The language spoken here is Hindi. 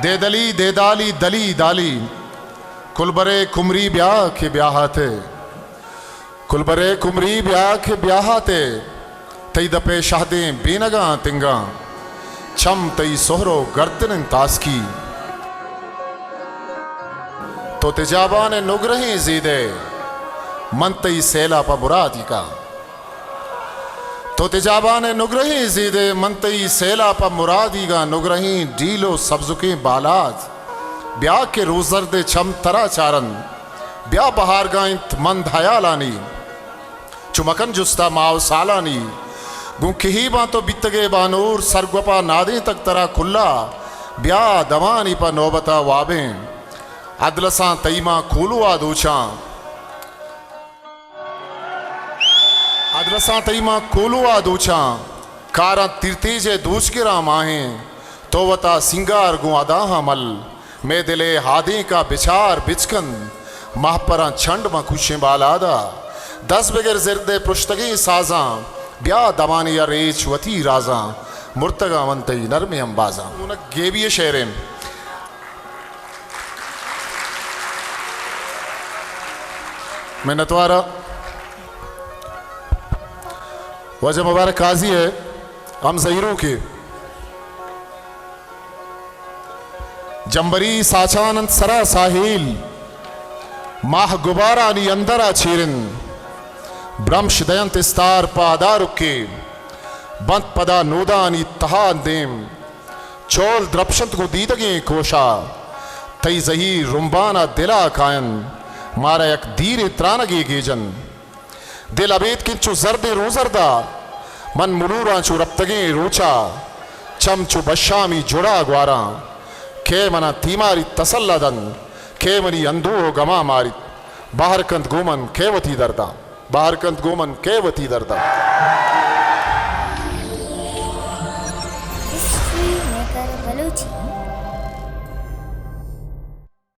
दे दली दे दाली दली दाली कुलबरे कुमरी ब्याह के ब्याहाते कुलबरे कुमरी ब्याह के ब्याहाते तई दपे शाहदे बेनगा तिंगा छम तई सोहरो गर्दन तास्की तो तिजाबान नुगरही जीदे मन तई सेला पा मुरादी का तो तिजाबान नुगरही जीदे मन तई सेला पा मुरादी का नुगरही डीलो सब्जुके बालाज ब्याह के रोजर दे छम तरा चारन ब्याह बहार गाइंत मन धयालानी चुमकन जुस्ता माव सालानी गुंखी बा तो बितगे बानूर सरगपा नादे तक तरा खुल्ला ब्याह दवानी पा नौबता वाबे अदलसा तईमा खोलुआ दूचा अदलसा तईमा कोलुआ दूचा कारा तिरतेजे दूच गिरा माहे तो वता सिंगार गु अदाहा मल मैं दिले हादे का बिचार बिचकन महपरा छंड में खुशे बालादा 10 बगैर जिरदे पुश्तगे साजा ब्याह दवानी या रेच वती राजा मुर्तगा वंतई नरमे अंबाजा उन गेबिये शेरें मैं नतवारा वजह मुबारक काजी है हम जहीरों के जंबरी साचानंद सरा साहिल माह गुबारा नी अंदरा चीरन ब्रह्मश दयंत स्तार पादार के बंद पदा नोदा नी तहा देम चोल द्रपशंत को दीदगे कोशा तई जही रुम्बाना दिला कायन मारा एक धीरे त्रानगे गेजन दिल अबेद किंचु जर्दे रोजरदा मन मुरूरा चु रप्तगे रोचा चमचु बशामी जुड़ा ग्वारा के मना तीमारी तसल्लदन के मनी अंधो गमा मारी बाहर कंत गोमन केवती दर्दा बाहर कंत गोमन केवती दर्दा हिस्ट्री मेकर बलूची